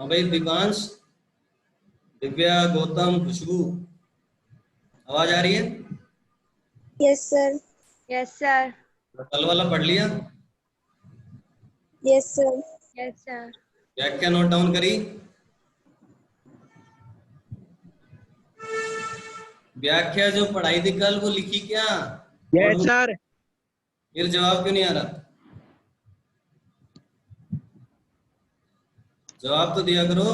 हाँ भाई, दिव्यांश, दिव्या, गौतम, खुशबू, आवाज आ रही है? Yes sir. Yes sir. कल वाला पढ़ लिया? Yes sir. Yes sir. व्याख्या नोट डाउन करी? व्याख्या जो पढ़ाई थी कल, वो लिखी क्या? Yes sir. फिर जवाब क्यों नहीं आ रहा? जवाब तो दिया करो।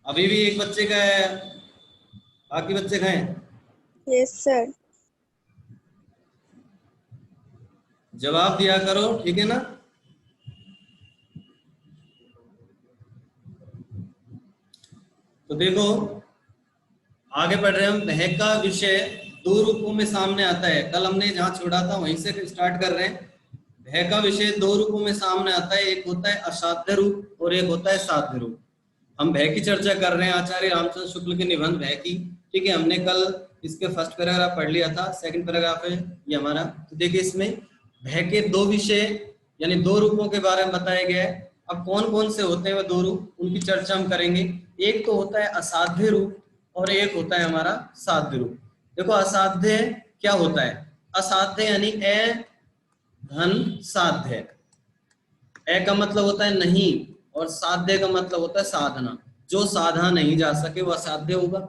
अभी भी एक बच्चे का है, बाकी बच्चे का है? Yes sir. जवाब दिया करो, ठीक है ना? तो देखो, आगे बढ़ रहे हैं हम। वह का विषय दो रूपों में सामने आता है। कल हमने जहां छोड़ा था वहीं से स्टार्ट कर रहे हैं। वह का विषय दो रूपों में सामने आता है, एक होता है असाध्य रूप और एक होता है साध्य रूप। हम भय की चर्चा कर रहे हैं, आचार्य रामचंद्र शुक्ल के निबंध भय की। ठीक है, हमने कल इसके फर्स्ट पैराग्राफ पढ़ लिया था, सेकंड पैराग्राफ है ये हमारा। तो देखिए, इसमें भय के दो विषय यानी दो रूपों के बारे में बताया गया है। अब कौन कौन से होते हैं वो दो रूप, उनकी चर्चा हम करेंगे। एक तो होता है असाध्य रूप और एक होता है हमारा साध्य रूप। देखो, असाध्य क्या होता है? असाध्य यानी धन साध्य। ए का मतलब होता है नहीं और साध्य का मतलब होता है साधना। जो साधा नहीं जा सके वो असाध्य होगा।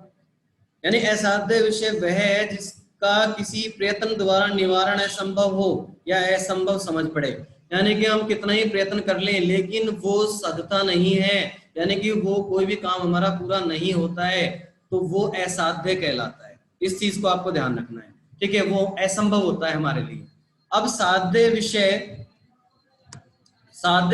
यानी असाध्य विषय वह है जिसका किसी प्रयत्न द्वारा निवारण असंभव हो या असंभव समझ पड़े। यानी कि हम कितना ही प्रयत्न कर लें लेकिन वो साधता नहीं है, यानी कि वो कोई भी काम हमारा पूरा नहीं होता है, तो वो असाध्य कहलाता है। इस चीज को आपको ध्यान रखना है, ठीक है? वो असंभव होता है हमारे लिए। अब साध्य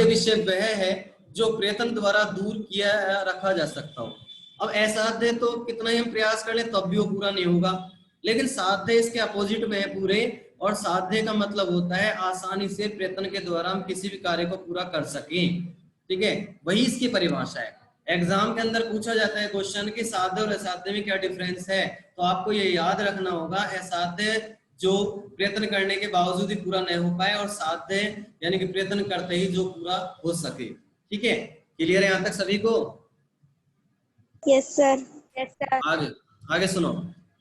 विषय वह है जो प्रयत्न द्वारा दूर किया रखा जा सकता हो। अब असाध्य तो कितना ही हम प्रयास कर ले तब भी वो पूरा नहीं होगा, लेकिन साध्य इसके अपोजिट में है पूरे। और साध्य का मतलब होता है आसानी से प्रयत्न के द्वारा हम किसी भी कार्य को पूरा कर सकें। ठीक है, वही इसकी परिभाषा है। एग्जाम के अंदर पूछा जाता है क्वेश्चन कि साध्य और असाध्य में क्या डिफरेंस है, तो आपको ये याद रखना होगा, असाध्य जो प्रयत्न करने के बावजूद ही पूरा नहीं हो पाए, और साध्य यानी कि प्रयत्न करते ही जो पूरा हो सके। ठीक है, क्लियर है यहाँ तक सभी को? Yes sir. Yes sir. आगे सुनो।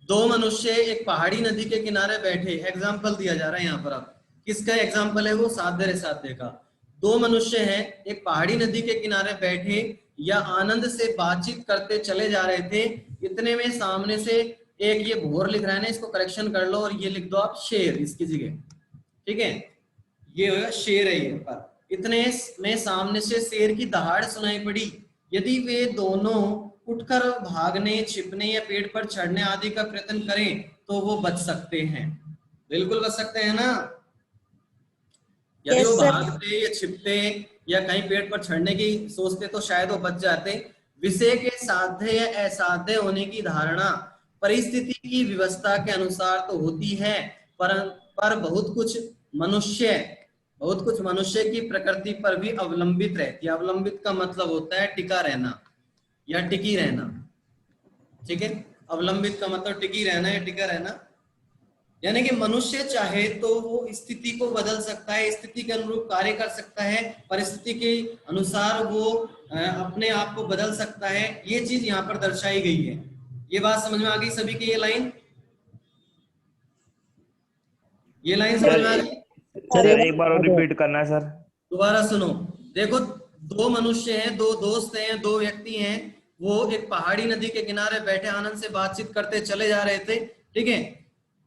दो मनुष्य एक पहाड़ी नदी के किनारे बैठे, एग्जाम्पल दिया जा रहा है यहाँ पर। अब किसका एग्जाम्पल है? वो साध्य असाध्य का। दो मनुष्य हैं, एक पहाड़ी नदी के किनारे बैठे या आनंद से बातचीत करते चले जा रहे थे। इतने में सामने से एक, ये भोर लिख रहा है ना, इसको करेक्शन कर लो और ये लिख दो आप शेर इसकी जगह। ठीक है, ये होगा शेर है ये पर। इतने में सामने से शेर की दहाड़ सुनाई पड़ी। यदि वे दोनों उठकर भागने, छिपने या पेड़ पर चढ़ने आदि का प्रयत्न करें तो वो बच सकते हैं। बिल्कुल बच सकते हैं ना? यदि वो भागते या छिपते या कहीं पेड़ पर चढ़ने की सोचते तो शायद वो बच जाते। विषय के साध्य या असाध्य होने की धारणा परिस्थिति की व्यवस्था के अनुसार तो होती है, पर बहुत कुछ मनुष्य की प्रकृति पर भी अवलंबित रहती है। अवलंबित का मतलब होता है टिका रहना या टिकी रहना। ठीक है, अवलंबित का मतलब टिकी रहना या टिका रहना। यानी कि मनुष्य चाहे तो वो स्थिति को बदल सकता है, स्थिति के अनुरूप कार्य कर सकता है, परिस्थिति के अनुसार वो अपने आप को बदल सकता है। ये चीज यहाँ पर दर्शाई गई है। ये बात समझ में आ गई सभी की? ये लाइन समझ में आ गई? सर एक बार और रिपीट करना सर। दोबारा सुनो। देखो, दो मनुष्य हैं, दो दोस्त हैं, दो व्यक्ति हैं। वो एक पहाड़ी नदी के किनारे बैठे आनंद से बातचीत करते चले जा रहे थे। ठीक है,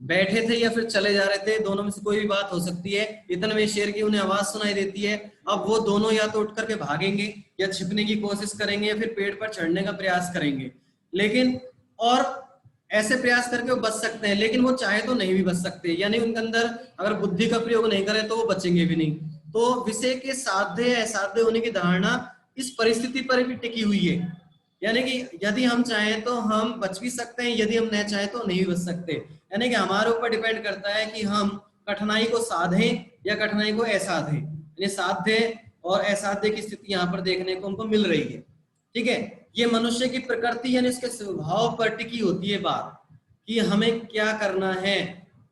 बैठे थे या फिर चले जा रहे थे, दोनों में से कोई भी बात हो सकती है। इतने में शेर की उन्हें आवाज सुनाई देती है। अब वो दोनों या तो उठ करके भागेंगे या छिपने की कोशिश करेंगे या फिर पेड़ पर चढ़ने का प्रयास करेंगे, लेकिन और ऐसे प्रयास करके वो बच सकते हैं, लेकिन वो चाहे तो नहीं भी बच सकते। यानी उनके अंदर अगर बुद्धि का प्रयोग नहीं करें तो वो बचेंगे भी नहीं। तो विषय के साध्य असाध्य होने की धारणा इस परिस्थिति पर भी टिकी हुई है। यानी कि यदि हम चाहें तो हम बच भी सकते हैं, यदि हम नहीं चाहें तो नहीं बच सकते। यानी कि हमारे ऊपर डिपेंड करता है कि हम कठिनाई को साधें या कठिनाई को असाधें। यानी साध्य और असाध्य की स्थिति यहाँ पर देखने को हमको मिल रही है। ठीक है, ये मनुष्य की प्रकृति यानी उसके स्वभाव पर टिकी होती है बात कि हमें क्या करना है।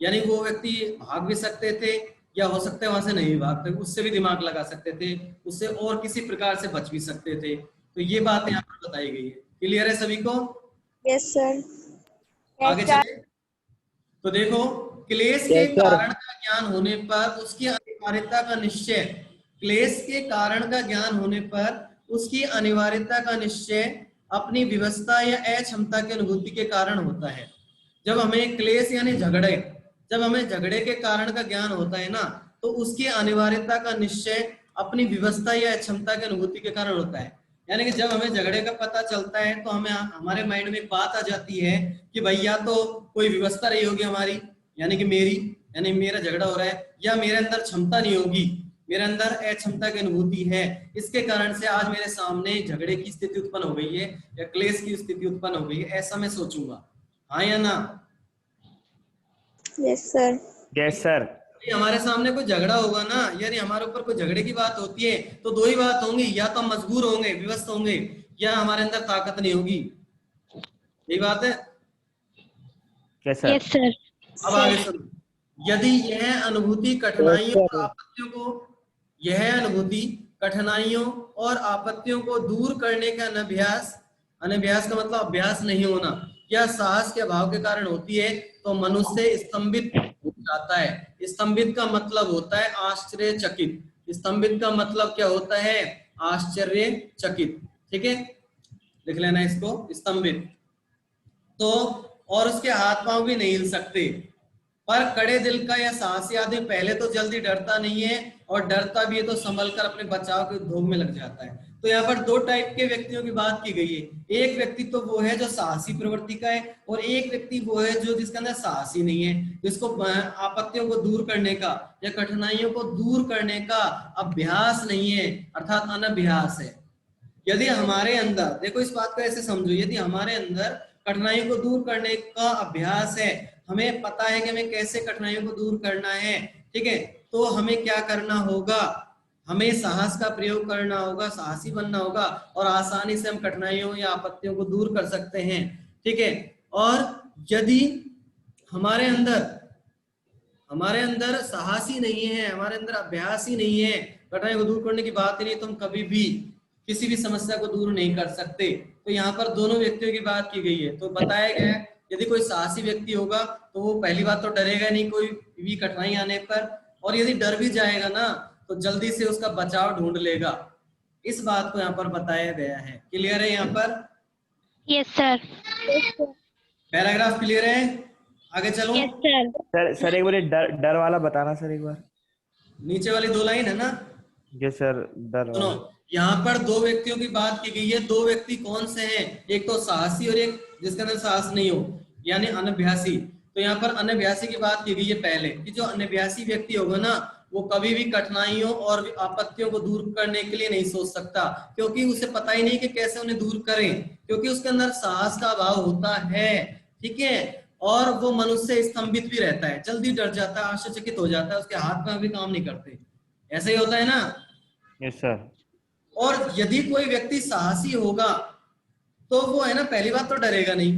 यानी वो व्यक्ति भाग भी सकते थे या हो सकता है वहां से नहीं भी भागते, उससे भी दिमाग लगा सकते थे, उससे और किसी प्रकार से बच भी सकते थे। तो ये बात यहाँ पर बताई गई है। क्लियर है सभी को? Yes sir. आगे चले तो देखो, क्लेश के कारण का ज्ञान होने पर उसकी अनिवार्यता का निश्चय, क्लेश के कारण का ज्ञान होने पर उसकी अनिवार्यता का निश्चय अपनी विवशता या अक्षमता की अनुभूति के कारण होता है। जब हमें क्लेश यानी झगड़े, जब हमें झगड़े के कारण का ज्ञान होता है ना, तो उसकी अनिवार्यता का निश्चय अपनी विवशता या अक्षमता की अनुभूति के कारण होता है। यानी कि जब हमें झगड़े का पता चलता है तो हमें हमारे माइंड में एक बात आ जाती है कि भाई या तो कोई व्यवस्था रही होगी हमारी, यानी कि मेरी, यानी मेरा झगड़ा हो रहा है, या मेरे अंदर क्षमता नहीं होगी, मेरे अंदर अक्षमता की अनुभूति है, इसके कारण से आज मेरे सामने झगड़े की स्थिति उत्पन्न हो गई है या क्लेश की स्थिति उत्पन्न हो गई है, ऐसा मैं सोचूंगा। हाँ या ना? Yes sir. Yes sir. हमारे सामने कोई झगड़ा होगा ना, यानी हमारे ऊपर कोई झगड़े की बात होती है, तो दो ही बात होंगी, या तो हम मजबूर होंगे, विवश होंगे, या हमारे अंदर ताकत नहीं होगी। यही बात है। Yes sir. Yes sir. अब आगे सुनो, यदि यह अनुभूति कठिनाइयों और आपत्तियों को, यह अनुभूति कठिनाइयों और आपत्तियों को दूर करने का अनभ्यास, अनभ्यास का मतलब अभ्यास नहीं होना, या साहस के अभाव के कारण होती है, तो मनुष्य स्तंभित हो जाता है। स्तंभित का मतलब होता है आश्चर्यचकित। स्तंभित का मतलब क्या होता है? आश्चर्यचकित। ठीक है, लिख लेना इसको, स्तंभित। तो और उसके हाथ पांव भी नहीं हिल सकते। पर कड़े दिल का या साहसी आदमी पहले तो जल्दी डरता नहीं है, और डरता भी है तो संभल कर अपने बचाव के उद्योग में लग जाता है। तो यहाँ पर दो टाइप के व्यक्तियों की बात की गई है। एक व्यक्ति तो वो है जो साहसी प्रवृत्ति का है, और एक व्यक्ति वो है जो जिसके अंदर साहसी नहीं है, जिसको आपत्तियों को दूर करने का या कठिनाइयों को दूर करने का अभ्यास नहीं है, अर्थात अनभ्यास है। यदि हमारे अंदर, देखो इस बात को ऐसे समझो, यदि हमारे अंदर कठिनाइयों को दूर करने का अभ्यास है, हमें पता है कि हमें कैसे कठिनाइयों को दूर करना है, ठीक है, तो हमें क्या करना होगा? हमें साहस का प्रयोग करना होगा, साहसी बनना होगा, और आसानी से हम कठिनाइयों या आपत्तियों को दूर कर सकते हैं। ठीक है, और यदि हमारे अंदर साहसी नहीं है, हमारे अंदर अभ्यास ही नहीं है, कठिनाइयों को दूर करने की बात ही नहीं, तो हम कभी भी किसी भी समस्या को दूर नहीं कर सकते। तो यहाँ पर दोनों व्यक्तियों की बात की गई है। तो बताया गया है, यदि कोई साहसी व्यक्ति होगा तो वो पहली बात तो डरेगा नहीं कोई भी कठिनाई आने पर, और यदि डर भी जाएगा ना तो जल्दी से उसका बचाव ढूंढ लेगा। इस बात को यहाँ पर बताया गया है। क्लियर है यहाँ पर? Yes sir. पैराग्राफ क्लियर है? आगे चलो। Yes sir. सर एक बार डर वाला बताना सर एक बार। नीचे वाली दो लाइन है ना? यस सर, डर सुनो, वाला। यहाँ पर दो व्यक्तियों की बात की गई है। दो व्यक्ति कौन से हैं? एक तो साहसी और एक जिसके अंदर साहस नहीं हो, यानी अनभ्यासी। तो यहाँ पर अनभ्यासी की बात की गई है पहले, कि जो अनभ्यासी व्यक्ति होगा ना, वो कभी भी कठिनाइयों और आपत्तियों को दूर करने के लिए नहीं सोच सकता, क्योंकि उसे पता ही नहीं कि कैसे उन्हें दूर करें, क्योंकि उसके अंदर साहस का अभाव होता है। ठीक है, और वो मनुष्य स्तंभित भी रहता है, जल्दी डर जाता है, आश्चर्यचकित हो जाता है, उसके हाथ पैर भी काम नहीं करते। ऐसा ही होता है ना? Yes sir. और यदि कोई व्यक्ति साहसी होगा तो वो है ना, पहली बात तो डरेगा नहीं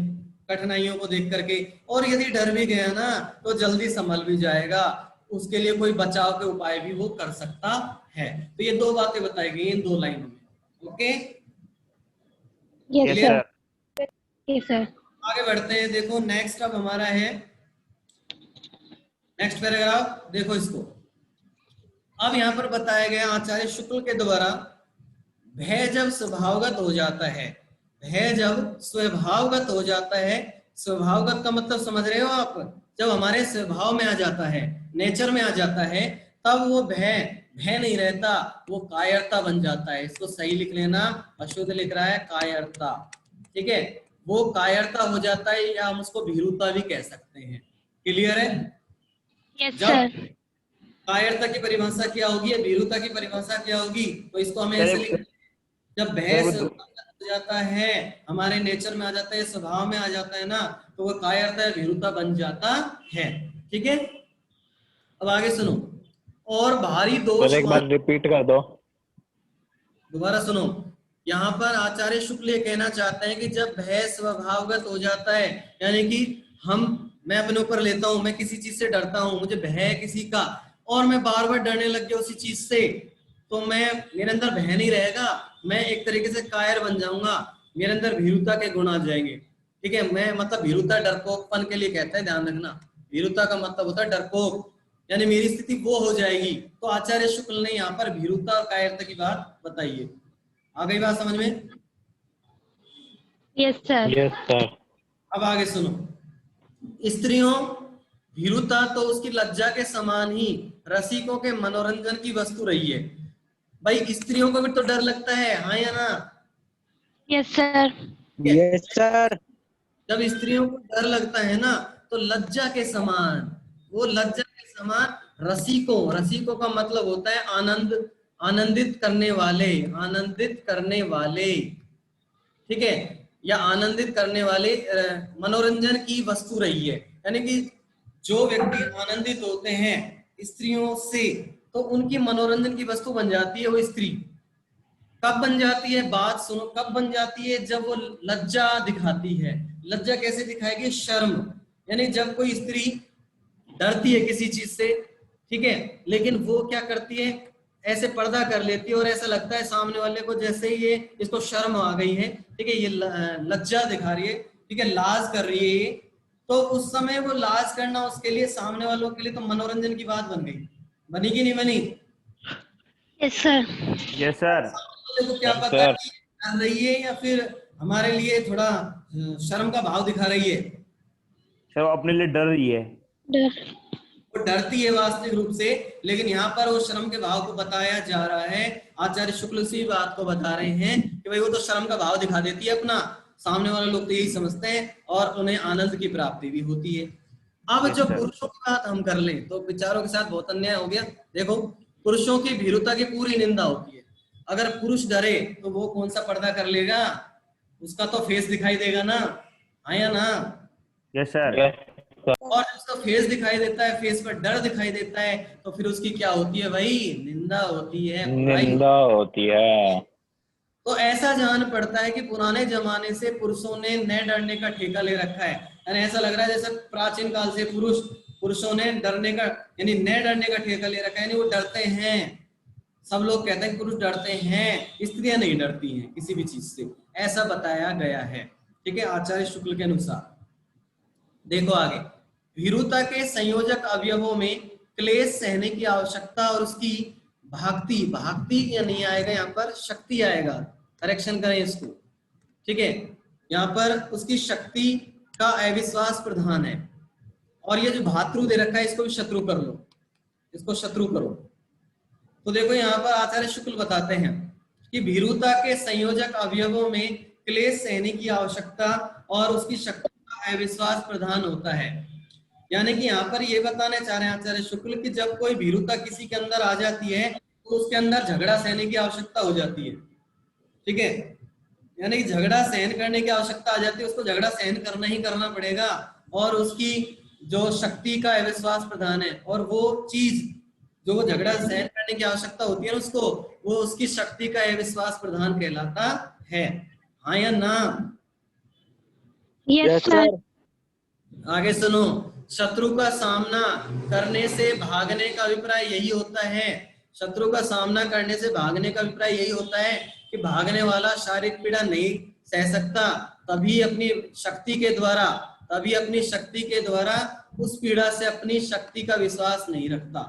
कठिनाइयों को देख करके, और यदि डर भी गया ना तो जल्दी संभल भी जाएगा, उसके लिए कोई बचाव के उपाय भी वो कर सकता है। तो ये दो बातें बताई गई इन दो लाइनों में। Okay, yes sir. Yes sir. आगे बढ़ते हैं। देखो नेक्स्ट अब हमारा है नेक्स्ट पैराग्राफ, देखो इसको। अब यहाँ पर बताया गया आचार्य शुक्ल के द्वारा, भय जब स्वभावगत हो जाता है, भय जब स्वभावगत हो जाता है, स्वभावगत का मतलब समझ रहे हो आप? जब हमारे स्वभाव में आ जाता है, नेचर में आ जाता है, तब वो भय नहीं रहता, वो कायरता बन जाता है। इसको सही लिख लेना, अशुद्ध लिख रहा है कायरता। ठीक है, वो कायरता हो जाता है, या हम उसको भीरुता भी कह सकते हैं। क्लियर है? यस जब सर। कायरता की परिभाषा क्या होगी या भीरुता की परिभाषा क्या होगी, तो इसको हमें ऐसे लिखना, जब भय हो जाता है, हमारे नेचर में आ जाता है, स्वभाव में आ जाता है ना, तो वो कायरता या भीरुता बन जाता है। ठीक है, अब आगे सुनो। और भारी दोष, एक बार रिपीट कर दो। दोबारा सुनो। यहाँ पर आचार्य शुक्ल ये कहना चाहते हैं कि जब भय स्वभावगत हो जाता है, यानी कि मैं अपने ऊपर लेता हूं, मैं किसी चीज से डरता हूं, मुझे भय है किसी का, और मैं बार बार डरने लग गया उसी चीज से, तो मैं मेरे अंदर भय नहीं रहेगा, मैं एक तरीके से कायर बन जाऊंगा, मेरे अंदर भीरुता के गुण आ जाएंगे। ठीक है, मैं मतलब भीरुता डरपोकपन के लिए कहता है, ध्यान रखना। भीरुता का मतलब होता है डरपोक, यानी मेरी स्थिति वो हो जाएगी। तो आचार्य शुक्ल ने यहाँ पर भीरुता और कायरता की बात बताई है। आ गई बात समझ में? Yes, sir. Yes sir. अब आगे सुनो। स्त्रियों भीरुता तो उसकी लज्जा के समान ही रसिकों के मनोरंजन की वस्तु रही है। भाई स्त्रियों को भी तो डर लगता है, हाँ या ना? Yes, sir. Yes sir. जब स्त्रियों को डर लगता है ना, तो लज्जा के समान, वो लज्जा के समान रसिकों, रसिकों का मतलब होता है आनंद, आनंदित करने वाले, आनंदित करने वाले, ठीक है, या आनंदित करने वाले मनोरंजन की वस्तु रही है। यानी कि जो व्यक्ति आनंदित होते हैं स्त्रियों से, तो उनकी मनोरंजन की वस्तु बन जाती है वो स्त्री। कब बन जाती है? बात सुनो, कब बन जाती है? जब वो लज्जा दिखाती है। लज्जा कैसे दिखाएगी? शर्म, यानी जब कोई स्त्री डरती है किसी चीज से, ठीक है, लेकिन वो क्या करती है, ऐसे पर्दा कर लेती है और ऐसा लगता है सामने वाले को जैसे ही ये इसको शर्म आ गई है, ठीक है, ये लज्जा दिखा रही है, ठीक है, लाज कर रही है ये, तो उस समय वो लाज करना उसके लिए, सामने वालों के लिए तो मनोरंजन की बात बन गई। बनी कि नहीं बनी? Yes, sir. Yes sir. देखो क्या Yes, पता sir. है कि कर रही है या फिर हमारे लिए थोड़ा शर्म का भाव दिखा रही है। सर वो अपने लिए डर रही है। Sir. वो डरती है वास्तविक रूप से, लेकिन यहाँ पर वो शर्म के भाव को बताया जा रहा है। आचार्य शुक्ल इसी बात को बता रहे हैं कि भाई वो तो शर्म का भाव दिखा देती है अपना, सामने वाले लोग तो यही समझते हैं और उन्हें आनंद की प्राप्ति भी होती है। अब Yes, जो sir. पुरुषों की बात हम कर लें तो विचारों के साथ बहुत अन्याय हो गया। देखो, पुरुषों की भीरुता की पूरी निंदा होती है। अगर पुरुष डरे तो वो कौन सा पर्दा कर लेगा? उसका तो फेस दिखाई देगा ना, हाँ या ना? Yes sir. और जब उसका फेस दिखाई देता है, फेस पर डर दिखाई देता है, तो फिर उसकी क्या होती है भाई? निंदा होती है, बुराई। निंदा होती है। तो ऐसा जान पड़ता है कि पुराने जमाने से पुरुषों ने न डरने का ठेका ले रखा है। यानी ऐसा लग रहा है जैसे प्राचीन काल से पुरुषों ने डरने का, यानी न डरने का ठेका ले रखा है, यानी वो डरते हैं। सब लोग कहते हैं पुरुष डरते हैं, स्त्रियां नहीं डरती हैं किसी भी चीज से, ऐसा बताया गया है। ठीक है, आचार्य शुक्ल के अनुसार। देखो आगे, भीरुता के संयोजक अवयवों में क्लेश सहने की आवश्यकता और उसकी भाक्ति, भाक्ति या नहीं आएगा यहाँ पर, शक्ति आएगा, करेक्शन करें इसको, ठीक है, यहाँ पर उसकी शक्ति का अविश्वास प्रधान है। और ये जो भातृ दे रखा है इसको भी शत्रु कर लो, इसको शत्रु करो। तो देखो यहाँ पर आचार्य शुक्ल बताते हैं कि भीरुता के संयोजक अवयवों में क्लेश सहने की आवश्यकता और उसकी शक्ति का अविश्वास प्रधान होता है। यानी कि यहाँ पर ये बताना चाह रहे हैं आचार्य शुक्ल कि जब कोई भीरुता किसी के अंदर आ जाती है तो उसके अंदर झगड़ा सहने की आवश्यकता हो जाती है। ठीक है, यानी कि झगड़ा सहन करने की आवश्यकता आ जाती है, उसको झगड़ा सहन करना ही करना पड़ेगा। और उसकी जो शक्ति का अविश्वास प्रधान है, और वो चीज जो वो झगड़ा सहन करने की आवश्यकता होती है उसको, वो उसकी शक्ति का अविश्वास प्रधान कहलाता है। हाँ या ना? Yes, sir. आगे सुनो, शत्रु का सामना करने से भागने का अभिप्राय यही होता है। शत्रु का सामना करने से भागने का अभिप्राय यही होता है कि भागने वाला शारीरिक पीड़ा नहीं सह सकता, तभी अपनी शक्ति के द्वारा उस पीड़ा से अपनी शक्ति का विश्वास नहीं रखता।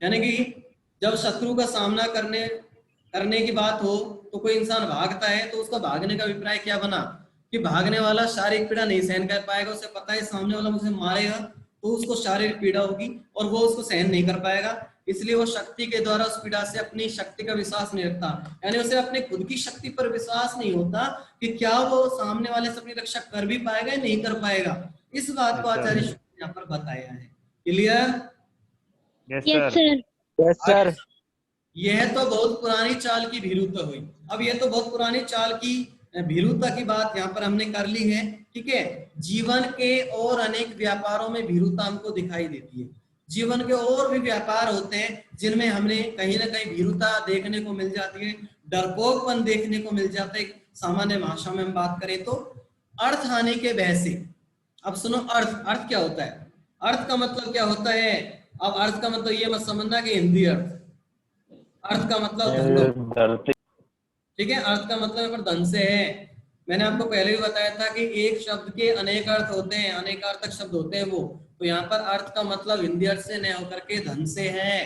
यानी कि जब शत्रु का सामना करने की बात हो तो कोई इंसान भागता है तो उसका भागने का अभिप्राय क्या बना कि भागने वाला शारीरिक पीड़ा नहीं सहन कर पाएगा। उसे पता है सामने वाला मुझे मारेगा तो उसको शारीरिक पीड़ा होगी और वो उसको सहन नहीं कर पाएगा, इसलिए वो शक्ति के द्वारा उस पीड़ा से अपनी शक्ति का विश्वास नहीं रखता। यानी उसे अपने खुद की शक्ति पर विश्वास नहीं होता कि क्या वो सामने वाले से अपनी रक्षा कर भी पाएगा या नहीं कर पाएगा। इस बात को आचार्य शुक्ल ने यहाँ पर बताया है। Clear? Yes, sir. Yes sir. यह तो बहुत पुरानी चाल की भीरुता हुई। अब यह तो बहुत पुरानी चाल की भीरुता की बात यहाँ पर हमने कर ली है। ठीक है, जीवन के और अनेक व्यापारों में भीरुता हमको दिखाई देती है। जीवन के और भी व्यापार होते हैं जिनमें हमें कहीं ना कहीं भीरुता देखने को मिल जाती है, डरपोकपन देखने को मिल जाता है। सामान्य भाषा में हम बात करें तो अर्थ हानि के भय से। अब सुनो, अर्थ क्या होता है? अर्थ का मतलब क्या होता है? अब अर्थ का मतलब ये मत समझना कि हिंदी अर्थ का मतलब धन, धरती। ठीक है, अर्थ का मतलब यहाँ पर धन से है। मैंने आपको पहले भी बताया था कि एक शब्द के अनेक अर्थ होते हैं, अनेकार्थक शब्द होते हैं वो, तो यहाँ पर अर्थ का मतलब हिंदी अर्थ से न होकर के धन से है।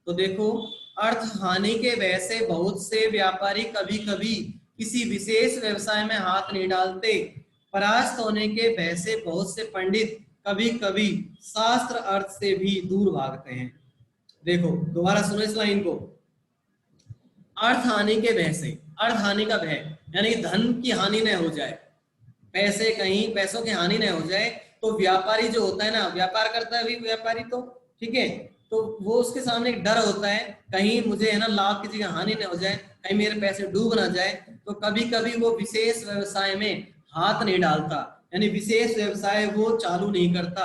तो देखो, अर्थ हानि के भय से बहुत से व्यापारी कभी कभी किसी विशेष व्यवसाय में हाथ नहीं डालते। परास्त होने के भय से बहुत से पंडित कभी कभी शास्त्र अर्थ से भी दूर भागते हैं। देखो दोबारा सुनो इस लाइन को, अर्थ हानि के भय से, अर्थ हानि का भय यानी कि धन की हानि न हो जाए, पैसे कहीं पैसों की हानि न हो जाए, तो व्यापारी जो होता है ना, व्यापार करता है अभी व्यापारी, तो ठीक है, तो वो उसके सामने एक डर होता है कहीं मुझे है ना लाभ की जगह हानि न हो जाए, कहीं मेरे पैसे डूब ना जाए, तो कभी कभी वो विशेष व्यवसाय में हाथ नहीं डालता, यानी विशेष व्यवसाय वो चालू नहीं करता,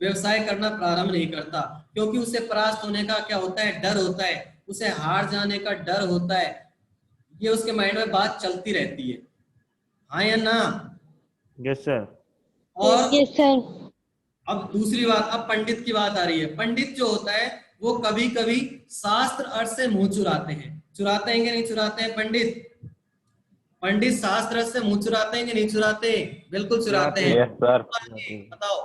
व्यवसाय करना प्रारंभ नहीं करता, क्योंकि उसे परास्त होने का क्या होता है, डर होता है, उसे हार जाने का डर होता है, ये उसके माइंड में बात चलती रहती है। हाँ या ना? Yes sir. और यस सर। अब दूसरी बात, अब पंडित की बात आ रही है। पंडित जो होता है वो कभी कभी शास्त्र अर्थ से मुंह चुराते हैं। चुराते हैं कि नहीं चुराते हैं पंडित? पंडित शास्त्र अर्थ से मुंह चुराते हैं कि नहीं चुराते? बिल्कुल चुराते हैं। Yes sir. बताओ,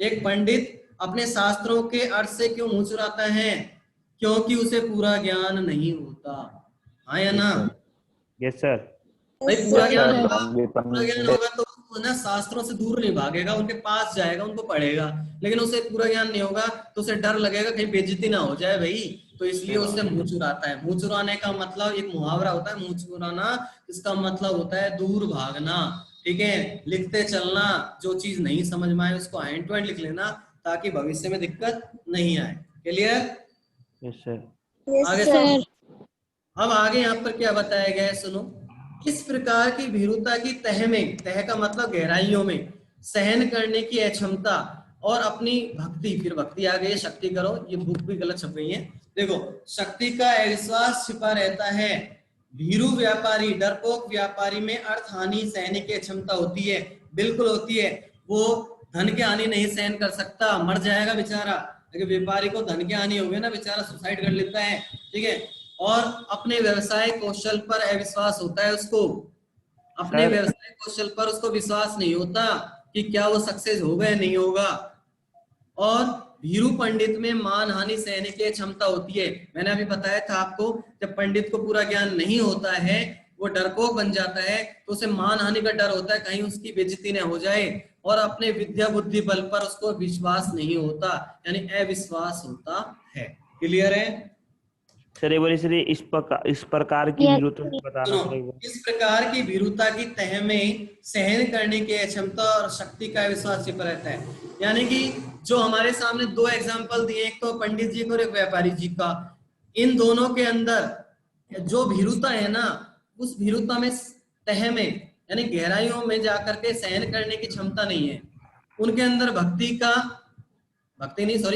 एक पंडित अपने शास्त्रों के अर्थ से क्यों मुंह चुराता है? क्योंकि उसे पूरा ज्ञान नहीं होता। हाँ या ना? Yes sir. भाई पूरा ज्ञान सर, होगा, हम भी पूरा ज्ञान होगा तो वो ना शास्त्रों से दूर नहीं भागेगा, उनके पास जाएगा, उनको पढ़ेगा, लेकिन उसे पूरा ज्ञान नहीं होगा तो उसे डर लगेगा कहीं बेइज्जती ना हो जाए भाई, तो इसलिए उससे मुंह चुराता है। मुंह चुराने का मतलब एक मुहावरा होता है, मुंह चुराना, इसका मतलब होता है दूर भागना। ठीक है, लिखते चलना, जो चीज नहीं समझ में आए उसको हैंड टू हैंड लिख लेना ताकि भविष्य में दिक्कत नहीं आए। क्लियर? Yes sir. Yes, आगे sir. अब आगे यहाँ पर क्या बताया गया है सुनो। किस प्रकार की भीरुता की तह में, तह का मतलब गहराइयों में, सहन करने की अक्षमता और अपनी भक्ति, फिर भक्ति आ गई है, शक्ति करो, ये बुक भी गलत छप गई है। देखो, शक्ति का अविश्वास छिपा रहता है। भीरू व्यापारी, डरपोक व्यापारी में अर्थ हानि सहने की क्षमता होती है, बिल्कुल होती है। वो धन की हानि नहीं सहन कर सकता, मर जाएगा बेचारा। लेकिन व्यापारी को धन की हानि हो गई ना, बेचारा सुसाइड कर लेता है। ठीक है, और अपने व्यवसाय कौशल पर अविश्वास होता है उसको, अपने सर। व्यवसाय कौशल पर उसको विश्वास नहीं होता कि क्या वो सक्सेस होगा या नहीं होगा। और भीरू पंडित में मान हानि सहने की क्षमता होती है। मैंने अभी बताया था आपको, जब पंडित को पूरा ज्ञान नहीं होता है, वो डरपोक बन जाता है, तो उसे मान हानि का डर होता है कहीं उसकी बेइज्जती न हो जाए, और अपने विद्या बुद्धि बल पर उसको विश्वास नहीं होता, यानी अविश्वास होता है। क्लियर है? सर एक बार इस प्रकार की Yes, विरुद्ध बताना सर एक बार। इस प्रकार की भीरुता की तह में सहन करने की क्षमता और शक्ति का विश्वास छिपा रहता है। यानी कि जो हमारे सामने दो एग्जाम्पल दिए, एक तो पंडित जी का और एक व्यापारी जी का, इन दोनों के अंदर जो भीरुता है ना, उस भीरुता में तह में यानी गहराइयों में जाकर के सहन करने की क्षमता नहीं है। उनके अंदर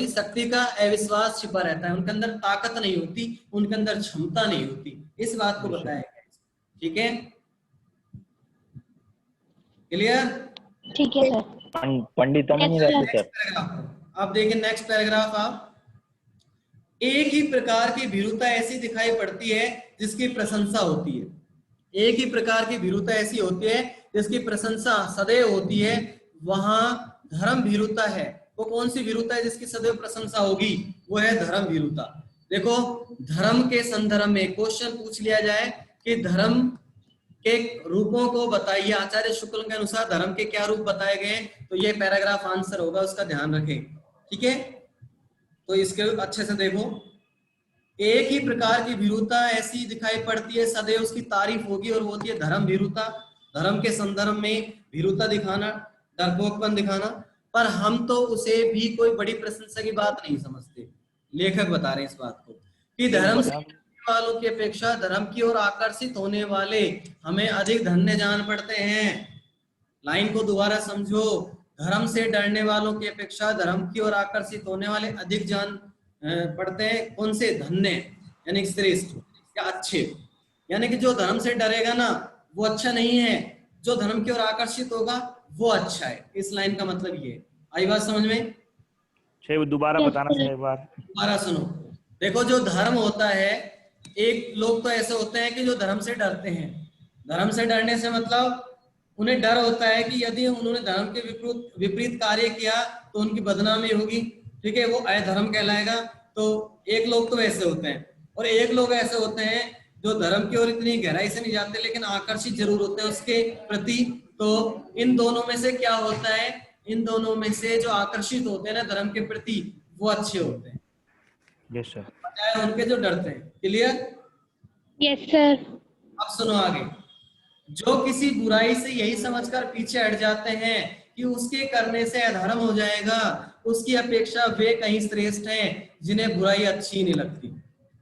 शक्ति का अविश्वास छिपा रहता है, उनके अंदर ताकत नहीं होती, उनके अंदर क्षमता नहीं होती। इस बात को बताया गया। ठीक है, क्लियर? ठीक है सर। पंडितों में नहीं रहते सर। अब देखिए नेक्स्ट पैराग्राफ। आप, एक ही प्रकार की भीरुता ऐसी दिखाई पड़ती है जिसकी प्रशंसा होती है। एक ही प्रकार की भीरुता ऐसी होती है जिसकी प्रशंसा सदैव होती है, वहां धर्म भीरुता है। वो कौन सी भीरुता है जिसकी सदैव प्रशंसा होगी? वो है धर्म भीरुता। देखो, धर्म के संदर्भ में क्वेश्चन पूछ लिया जाए कि धर्म के रूपों को बताइए, आचार्य शुक्ल के अनुसार धर्म के क्या रूप बताए गए, तो ये पैराग्राफ आंसर होगा, उसका ध्यान रखें। ठीक है, तो इसके अच्छे से देखो। एक ही प्रकार की भीरुता ऐसी दिखाई पड़ती है, सदैव उसकी तारीफ होगी, और वो होती है धर्म भीरुता। धर्म के संदर्भ में भीरुता दिखाना, डरपोकपन दिखाना, पर हम तो उसे भी कोई बड़ी प्रशंसा की बात नहीं समझते। लेखक बता रहे हैं इस बात को कि धर्म से वालों की अपेक्षा धर्म की ओर आकर्षित होने वाले हमें अधिक धन्य जान पड़ते हैं। लाइन को दोबारा समझो, धर्म से डरने वालों की अपेक्षा धर्म की ओर आकर्षित होने वाले अधिक जान पड़ते हैं। कौन से? धन्य यानी श्रेष्ठ या अच्छे। यानी कि जो धर्म से डरेगा ना वो अच्छा नहीं है, जो धर्म की ओर आकर्षित होगा वो अच्छा है। इस लाइन का मतलब ये। आई बात समझ में? सर दोबारा Yes, बताना sir. सर एक बार। दोबारा सुनो। देखो जो धर्म होता है, एक लोग तो ऐसे होते हैं कि जो धर्म से डरते हैं। धर्म से डरने से मतलब उन्हें डर होता है कि यदि उन्होंने धर्म के विपरीत विपरीत कार्य किया तो उनकी बदनामी होगी, ठीक है, वो अधर्म कहलाएगा। तो एक लोग तो ऐसे होते हैं, और एक लोग ऐसे होते हैं जो धर्म की ओर इतनी गहराई से नहीं जाते लेकिन आकर्षित जरूर होते हैं उसके प्रति। तो इन दोनों में से क्या होता है, इन दोनों में से जो आकर्षित होते हैं ना धर्म के प्रति, वो अच्छे होते हैं, यस सर। बजाय उनके जो डरते हैं। क्लियर? Yes, sir. अब सुनो आगे। जो किसी बुराई से यही समझकर पीछे हट जाते हैं कि उसके करने से अधर्म हो जाएगा, उसकी अपेक्षा वे कहीं श्रेष्ठ हैं जिन्हें बुराई अच्छी नहीं लगती।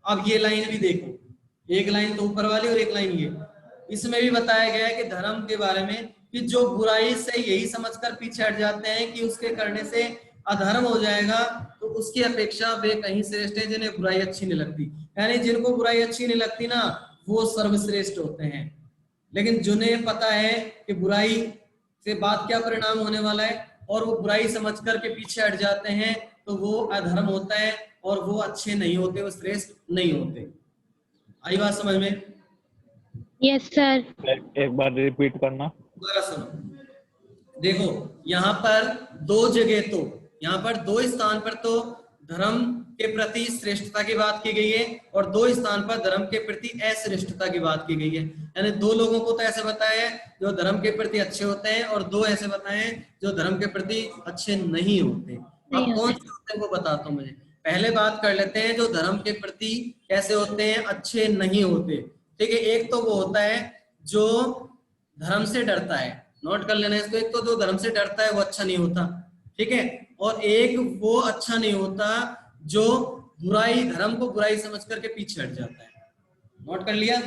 अब ये लाइन भी देखो, एक लाइन तो ऊपर वाली और एक लाइन ये, इसमें भी बताया गया है कि धर्म के बारे में कि जो बुराई से यही समझकर पीछे हट जाते हैं कि उसके करने से अधर्म हो जाएगा, तो उसकी अपेक्षा वे कहीं श्रेष्ठ हैं जिन्हें बुराई अच्छी नहीं लगती। यानी जिनको बुराई अच्छी नहीं लगती ना, वो सर्वश्रेष्ठ होते हैं। लेकिन जिन्हें पता है कि बुराई से बात क्या परिणाम होने वाला है और वो बुराई समझ करके पीछे हट जाते हैं, तो वो अधर्म होता है और वो अच्छे नहीं होते, वो श्रेष्ठ नहीं होते। आई बात समझ में? Yes, sir. एक बार रिपीट करना। दोबारा सुनो। देखो यहाँ पर दो जगह, तो यहाँ पर दो स्थान पर तो धर्म के प्रति श्रेष्ठता की बात की गई है और दो स्थान पर धर्म के प्रति अश्रेष्ठता की बात की गई है। यानी दो लोगों को तो ऐसे बताया है जो धर्म के प्रति अच्छे होते हैं और दो ऐसे बताए हैं जो धर्म के प्रति अच्छे नहीं होते। अब कौन से होते हैं वो बताता हूँ। मुझे पहले बात कर लेते हैं जो धर्म के प्रति कैसे होते हैं, अच्छे नहीं होते। ठीक है, एक तो वो होता है जो धर्म से डरता है, नोट कर लेना इसको। एक तो जो धर्म से डरता है वो अच्छा नहीं होता, ठीक है, और एक वो अच्छा नहीं होता जो बुराई, धर्म को बुराई समझ करके पीछे हट जाता है। नोट कर लिया?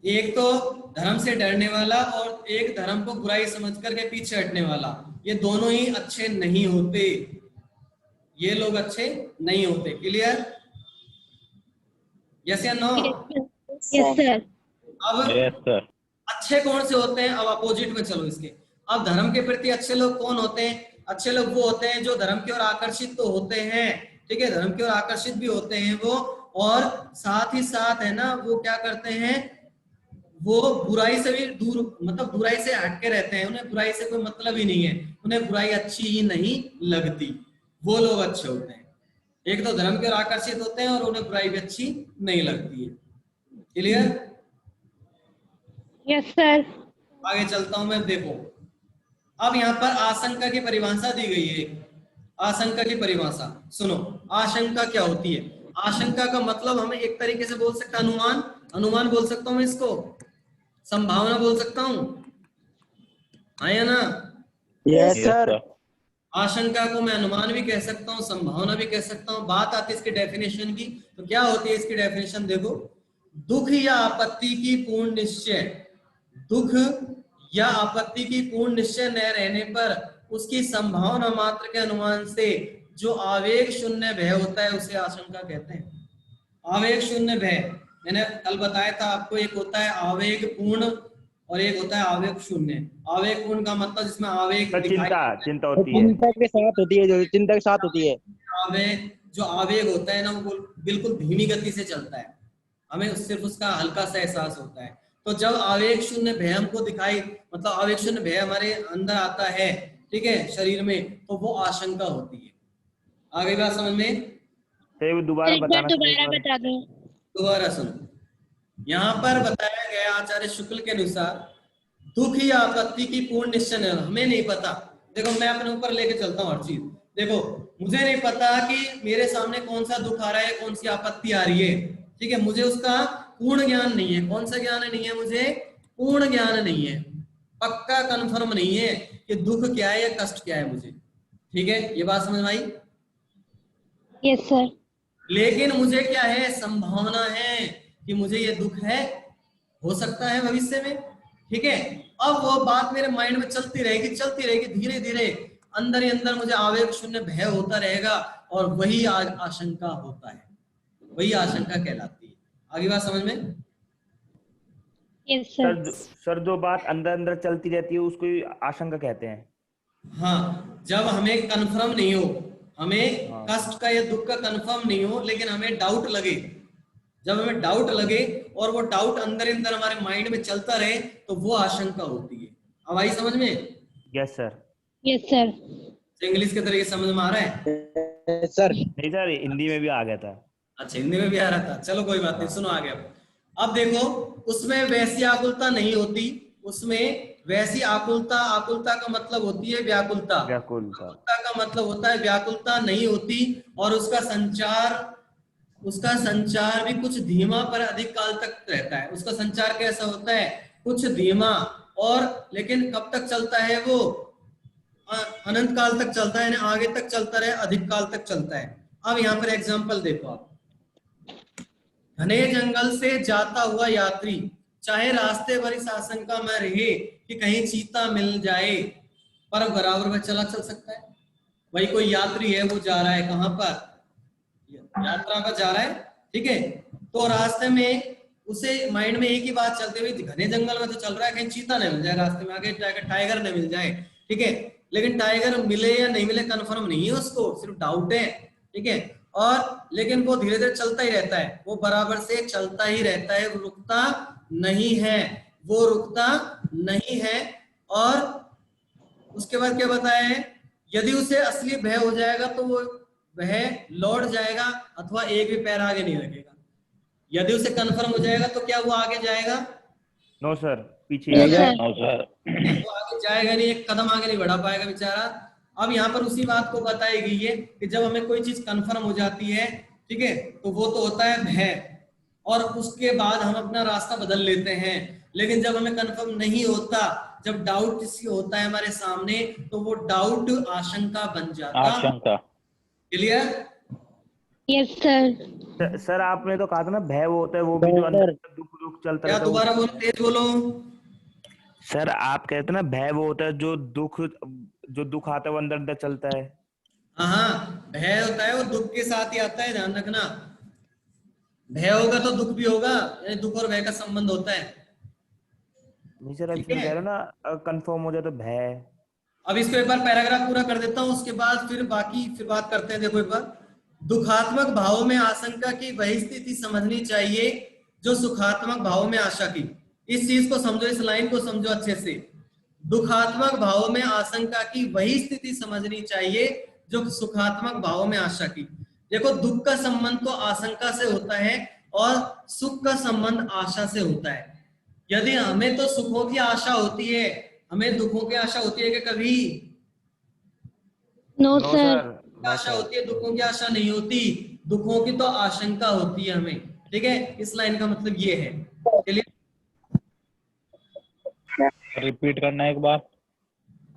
एक तो धर्म से डरने वाला और एक धर्म को बुराई समझ करके पीछे हटने वाला, ये दोनों ही अच्छे नहीं होते, ये लोग अच्छे नहीं होते। क्लियर? यस या नो? Yes, sir. अब यस सर। अच्छे कौन से होते हैं, अब अपोजिट में चलो इसके। अब धर्म के प्रति अच्छे लोग कौन होते हैं? अच्छे लोग वो होते हैं जो धर्म की ओर आकर्षित तो होते हैं, ठीक है, धर्म की ओर आकर्षित भी होते हैं वो, और साथ ही साथ है ना वो क्या करते हैं, वो बुराई से भी दूर, मतलब बुराई से हटके रहते हैं, उन्हें बुराई से कोई मतलब ही नहीं है, उन्हें बुराई अच्छी ही नहीं लगती, वो लोग अच्छे होते हैं। एक तो धर्म की ओर आकर्षित होते हैं और उन्हें बुराई भी अच्छी नहीं लगती है। क्लियर? Yes, sir. आगे चलता हूं मैं। देखो अब यहाँ पर आशंका की परिभाषा दी गई है। आशंका की परिभाषा सुनो। आशंका क्या होती है? आशंका का मतलब हमें एक तरीके से बोल सकता अनुमान, अनुमान बोल सकता हूं मैं इसको, संभावना बोल सकता हूं, हाँ या ना? Yes yes sir. सर। आशंका को मैं अनुमान भी कह सकता हूँ, संभावना भी कह सकता हूँ। बात आती है इसकी डेफिनेशन की, तो क्या होती है इसकी डेफिनेशन? देखो, दुख या आपत्ति की पूर्ण निश्चय, दुख या आपत्ति की पूर्ण निश्चय न रहने पर उसकी संभावना मात्र के अनुमान से जो आवेग शून्य भय होता है उसे आशंका कहते हैं। आवेग शून्य भय, मैंने कल बताया था आपको, एक होता है आवेग पूर्ण और एक होता है आवेग शून्य। आवेग पूर्ण का मतलब जिसमें आवेग सर दिखाई, चिंता होती है। चिंता के साथ होती है, जो चिंता के साथ होती है। आवेग, जो आवेग होता है ना वो बिल्कुल धीमी गति से चलता है, हमें सिर्फ उसका हल्का सा एहसास होता है। तो जब आवेग शून्य भय हमको दिखाई, मतलब आवेग शून्य भय हमारे अंदर आता है, ठीक है, शरीर में, तो वो आशंका होती है। आगे बात समझ में? सर वो दोबारा एक बार बताना सर एक दोबारा बार। बता दो। दोबारा सुनो। यहाँ पर बताया गया आचार्य शुक्ल के अनुसार दुख या आपत्ति की पूर्ण निश्चय नहीं, हमें नहीं पता। देखो मैं अपने ऊपर लेके चलता हूँ हर चीज। देखो मुझे नहीं पता कि मेरे सामने कौन सा दुख आ रहा है, कौन सी आपत्ति आ रही है, ठीक है, मुझे उसका पूर्ण ज्ञान नहीं है। कौन सा ज्ञान नहीं है? मुझे पूर्ण ज्ञान नहीं है, पक्का कंफर्म नहीं है कि दुख क्या है या कष्ट क्या है मुझे, ठीक है, ये बात समझ में आई? Yes, sir. लेकिन मुझे क्या है, संभावना है कि मुझे ये दुख है, हो सकता है भविष्य में, ठीक है। अब वो बात मेरे माइंड में चलती रहेगी, धीरे धीरे अंदर ही अंदर मुझे आवेग शून्य भय होता रहेगा और वही आशंका होता है, वही आशंका कहलाती है। आगे बात समझ में? Yes, sir. सर जो बात अंदर अंदर चलती रहती है उसको ही आशंका कहते हैं। हाँ, जब हमें कंफर्म नहीं हो, हमें हाँ। कष्ट का या दुख का कंफर्म नहीं हो, लेकिन हमें डाउट लगे, जब हमें डाउट लगे और वो डाउट अंदर अंदर हमारे माइंड में चलता रहे, तो वो आशंका होती है। अब आई समझ में? Yes sir. Yes, sir. English के तरीके समझ में आ रहा है? सर नहीं सर, हिंदी में भी आ गया था। अच्छा, हिंदी में भी आ रहा था, चलो कोई बात नहीं, सुनो आगे। अब देखो, उसमें वैसी आकुलता नहीं होती, उसमें वैसी आकुलता, आकुलता का मतलब होती है व्याकुलता, व्याकुलता। आकुलता का मतलब होता है व्याकुलता नहीं होती, और उसका संचार भी कुछ धीमा पर अधिक काल तक रहता है। उसका संचार कैसा होता है? कुछ धीमा, और लेकिन कब तक चलता है वो? अनंत काल तक चलता है, यानी आगे तक चलता रहे, अधिक काल तक चलता है। अब यहाँ पर एग्जांपल देखो आप, घने जंगल से जाता हुआ यात्री चाहे रास्ते भर इस आशंका में रहे कि कहीं चीता मिल जाए, पर बराबर में चल सकता है। वही कोई यात्री है, वो जा रहा है कहाँ पर? यात्रा पर जा रहा है, ठीक है। तो रास्ते में उसे माइंड में एक ही बात चलती हुई, घने जंगल में तो चल रहा है, कहीं चीता नहीं मिल जाए रास्ते में, आगे जाकर टाइगर नहीं मिल जाए, ठीक है। लेकिन टाइगर मिले या नहीं मिले कंफर्म नहीं है उसको, सिर्फ डाउट है, ठीक है। और लेकिन वो धीरे धीरे चलता ही रहता है, वो बराबर से चलता ही रहता है, वो रुकता नहीं है, वो रुकता नहीं है। और उसके बाद क्या बताया है? यदि उसे असली भय हो जाएगा तो वो वह लौट जाएगा, अथवा एक भी पैर आगे नहीं रखेगा। यदि उसे कंफर्म हो जाएगा तो क्या वो आगे जाएगा? नो सर, पीछे No, आ गया। sir. No sir. वो आगे जाएगा नहीं, एक कदम आगे नहीं बढ़ा पाएगा बेचारा। अब यहाँ पर उसी बात को बताई गई है कि जब हमें कोई चीज कंफर्म हो जाती है, ठीक है, तो वो तो होता है भय, और उसके बाद हम अपना रास्ता बदल लेते हैं। लेकिन जब हमें कंफर्म नहीं होता, जब डाउट किसी होता है हमारे सामने, तो वो डाउट आशंका बन जाता। आशंका। क्लियर? Yes, sir. सर आपने तो कहा था ना, भय वो होता है वो भी जो अंदर दुख दुख चलता क्या रहता है दोबारा बोलो, तेज बोलो। सर आप कहते ना, भय वो होता है जो दुख आता है वो अंदर अंदर चलता है। हाँ, भय होता है वो दुख के साथ ही आता है, ध्यान रखना। भय होगा तो दुख भी होगा, यानी दुख और भय का संबंध होता है, नहीं सर, ठीक एक्चुअली है। कह रहे हो ना, कंफर्म हो जाए तो भय। अब इसको एक बार पैराग्राफ पूरा कर देता हूं, उसके बाद फिर बात करते हैं। देखो एक बार, दुखात्मक भावों में आशंका की वही स्थिति समझनी चाहिए जो सुखात्मक भावों में आशा की। इस चीज को समझो, इस लाइन को समझो अच्छे से। दुखात्मक भावों में आशंका की वही स्थिति समझनी चाहिए जो सुखात्मक भावों में आशा की। देखो, दुख का संबंध तो आशंका से होता है, और सुख का संबंध आशा से होता है। यदि हमें तो सुखों की आशा होती है, हमें दुखों की आशा होती है कि कभी? No, no sir. Sir, no आशा सर। होती है, दुखों की आशा नहीं होती। दुखों की तो आशंका होती है हमें, ठीक है। इस लाइन का मतलब ये है। चलिए रिपीट करना एक बार।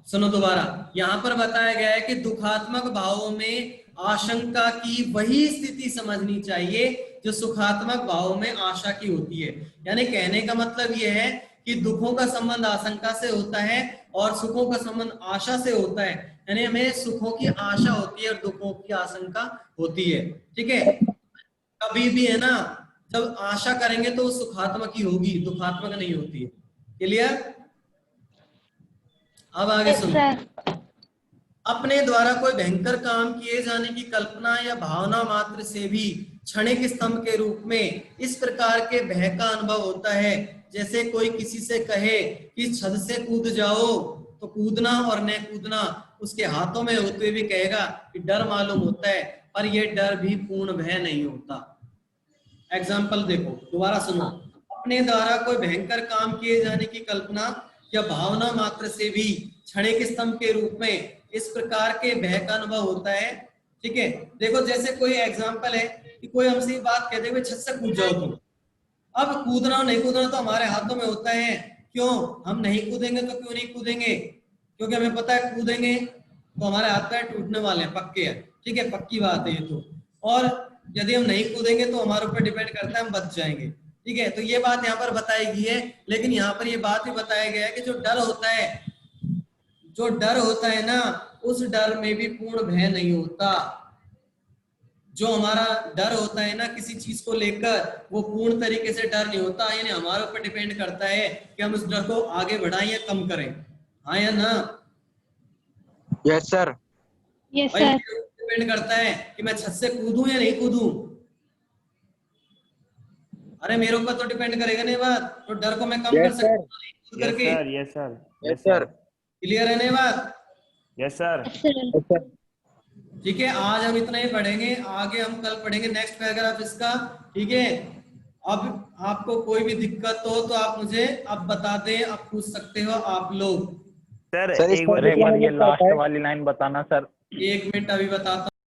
सुनो दोबारा, यहाँ पर बताया गया है कि दुखात्मक भावों में आशंका की वही स्थिति समझनी चाहिए जो सुखात्मक भावों में आशा की होती है। यानी कहने का मतलब ये है कि दुखों का संबंध आशंका से होता है और सुखों का संबंध आशा से होता है। यानी हमें सुखों की आशा होती है और दुखों की आशंका होती है, ठीक है। कभी भी है ना, जब आशा करेंगे तो वो सुखात्मक ही होगी, दुखात्मक नहीं होती है। क्लियर? अब आगे Yes, सुनो। sir. अपने द्वारा कोई भयंकर काम किए जाने की कल्पना या भावना मात्र से भी क्षणिक स्तंभ के रूप में इस प्रकार के भय का अनुभव होता है, जैसे कोई किसी से कहे कि छत से कूद जाओ, तो कूदना और न कूदना उसके हाथों में होते हुए भी कहेगा कि डर मालूम होता है, पर यह डर भी पूर्ण भय नहीं होता। एग्जाम्पल देखो, दोबारा सुनो। अपने द्वारा कोई भयंकर काम किए जाने की कल्पना या भावना मात्र से भी क्षणिक स्तंभ के रूप में इस प्रकार के भय का अनुभव होता है, ठीक है। देखो, जैसे कोई एग्जाम्पल है कि कोई हमसे ये बात कहते हुए छत से कूद जाओ तुम। अब कूदना और नहीं कूदना तो हमारे हाथों में होता है। क्यों? हम नहीं कूदेंगे तो क्यों नहीं कूदेंगे? क्योंकि हमें पता है कूदेंगे तो हमारे हाथ पैर टूटने वाले हैं, पक्के हैं, ठीक है, पक्की बात है ये तो। और यदि हम नहीं कूदेंगे तो हमारे ऊपर डिपेंड करता है हम बच जाएंगे, ठीक है। तो ये बात यहाँ पर बताई गई है, लेकिन यहाँ पर ये बात भी बताया गया है कि जो डर होता है, जो डर होता है ना, उस डर में भी पूर्ण भय नहीं होता। जो हमारा डर होता है ना किसी चीज को लेकर, वो पूर्ण तरीके से डर नहीं होता, यानी हमारे ऊपर डिपेंड करता है कि हम उस डर को आगे बढ़ाएं या कम करें, हाँ या ना। Yes sir. यस भाई सर। डिपेंड करता है कि मैं छत से कूदूं या नहीं कूदूं। अरे मेरे ऊपर तो डिपेंड करेगा नहीं बात, तो डर को मैं कम कर यस सकता सर। हूँ नहीं कूद यस करके। Sir, yes sir, yes yes sir, sir. Clear है नहीं बात? Yes sir. Yes sir. Yes sir. ठीक है, आज हम इतना ही पढ़ेंगे, आगे हम कल पढ़ेंगे नेक्स्ट पैराग्राफ इसका। ठीक है, अब आपको कोई भी दिक्कत हो तो आप मुझे अब बता दें, आप पूछ सकते हो आप लोग। सर सर एक इसका बार सर एक कितना बार देखिए। ये मिनट का लास्ट होता है? वाली लाइन बताना सर। एक मिनट अभी बताता